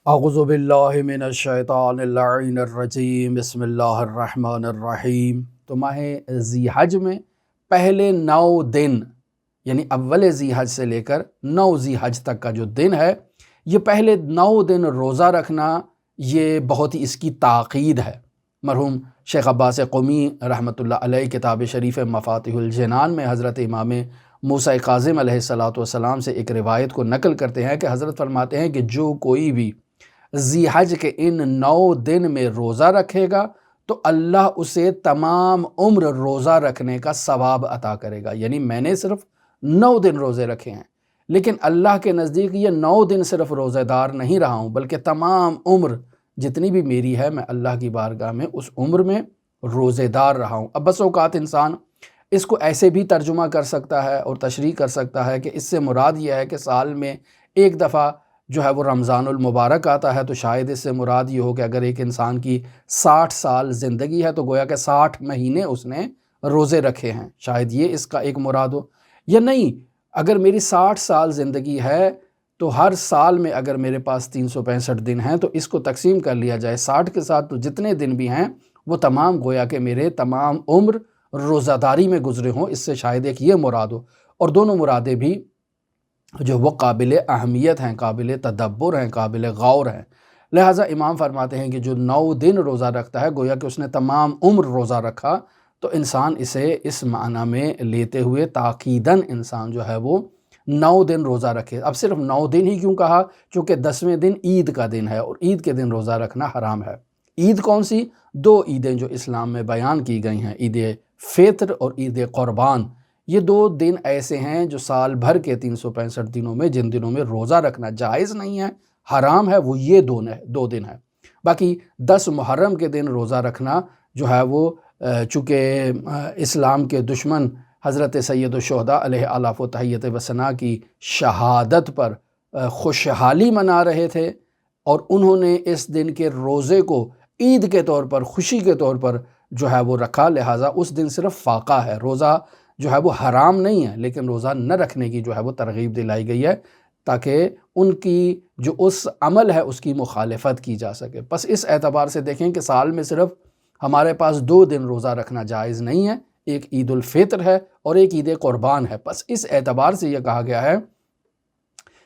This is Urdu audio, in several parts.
اعوذ باللہ من الشیطان اللعین الرجیم بسم اللہ الرحمن الرحیم۔ تو ماہ ذی حج میں پہلے 9 دن یعنی اول ذی حج سے لے کر 9 ذی حج تک کا جو دن ہے، یہ پہلے 9 دن روزہ رکھنا یہ بہت ہی اس کی تاکید ہے۔ مرحوم شیخ عباس قمی رحمۃ اللہ علیہ کتاب شریف مفاتیح الجنان میں حضرت امام موسیٰ کاظم علیہ السلام سے ایک روایت کو نقل کرتے ہیں کہ حضرت فرماتے ہیں کہ جو کوئی بھی ذی حج کے ان 9 دن میں روزہ رکھے گا تو اللہ اسے تمام عمر روزہ رکھنے کا ثواب عطا کرے گا۔ یعنی میں نے صرف 9 دن روزے رکھے ہیں، لیکن اللہ کے نزدیک یہ 9 دن صرف روزہ دار نہیں رہا ہوں، بلکہ تمام عمر جتنی بھی میری ہے میں اللہ کی بارگاہ میں اس عمر میں روزے دار رہا ہوں۔ اب بس اوقات انسان اس کو ایسے بھی ترجمہ کر سکتا ہے اور تشریح کر سکتا ہے کہ اس سے مراد یہ ہے کہ سال میں ایک دفعہ جو ہے وہ رمضان المبارک آتا ہے، تو شاید اس سے مراد یہ ہو کہ اگر ایک انسان کی 60 سال زندگی ہے تو گویا کہ 60 مہینے اس نے روزے رکھے ہیں، شاید یہ اس کا ایک مراد ہو۔ یا نہیں، اگر میری 60 سال زندگی ہے تو ہر سال میں اگر میرے پاس 365 دن ہیں تو اس کو تقسیم کر لیا جائے 60 کے ساتھ، تو جتنے دن بھی ہیں وہ تمام گویا کہ میرے تمام عمر روزہ داری میں گزرے ہوں، اس سے شاید ایک یہ مراد ہو۔ اور دونوں مرادیں بھی جو وہ قابل اہمیت ہیں، قابل تدبر ہیں، قابل غور ہیں۔ لہٰذا امام فرماتے ہیں کہ جو 9 دن روزہ رکھتا ہے گویا کہ اس نے تمام عمر روزہ رکھا، تو انسان اسے اس معنی میں لیتے ہوئے تاکیداً انسان جو ہے وہ 9 دن روزہ رکھے۔ اب صرف 9 دن ہی کیوں کہا؟ چونکہ 10ویں دن عید کا دن ہے اور عید کے دن روزہ رکھنا حرام ہے۔ عید کون سی؟ 2 عیدیں جو اسلام میں بیان کی گئی ہیں، عید فطر اور عید قربان۔ یہ 2 دن ایسے ہیں جو سال بھر کے 365 دنوں میں جن دنوں میں روزہ رکھنا جائز نہیں ہے، حرام ہے، وہ یہ 2 دن ہے۔ باقی 10 محرم کے دن روزہ رکھنا جو ہے وہ چونکہ اسلام کے دشمن حضرت سید الشہداء علیہ آلاف و تحیت و ثنا کی شہادت پر خوشحالی منا رہے تھے، اور انہوں نے اس دن کے روزے کو عید کے طور پر، خوشی کے طور پر جو ہے وہ رکھا، لہٰذا اس دن صرف فاقہ ہے، روزہ جو ہے وہ حرام نہیں ہے، لیکن روزہ نہ رکھنے کی جو ہے وہ ترغیب دلائی گئی ہے تاکہ ان کی جو اس عمل ہے اس کی مخالفت کی جا سکے۔ پس اس اعتبار سے دیکھیں کہ سال میں صرف ہمارے پاس 2 دن روزہ رکھنا جائز نہیں ہے، ایک عید الفطر ہے اور ایک عید قربان ہے۔ پس اس اعتبار سے یہ کہا گیا ہے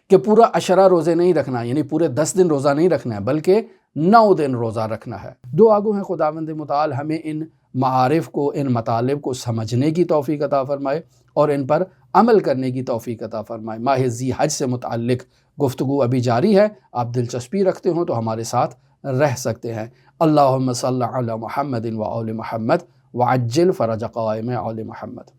کہ پورا عشرہ روزے نہیں رکھنا، یعنی پورے 10 دن روزہ نہیں رکھنا ہے، بلکہ 9 دن روزہ رکھنا ہے۔ دعا گو ہیں خداوند متعال ہمیں ان معارف کو، ان مطالب کو سمجھنے کی توفیق عطا فرمائے اور ان پر عمل کرنے کی توفیق عطا فرمائے۔ ماہ ذی حج سے متعلق گفتگو ابھی جاری ہے، آپ دلچسپی رکھتے ہوں تو ہمارے ساتھ رہ سکتے ہیں۔ اللہم صلی علی محمد و آل محمد وعجل فرج قائم آل محمد۔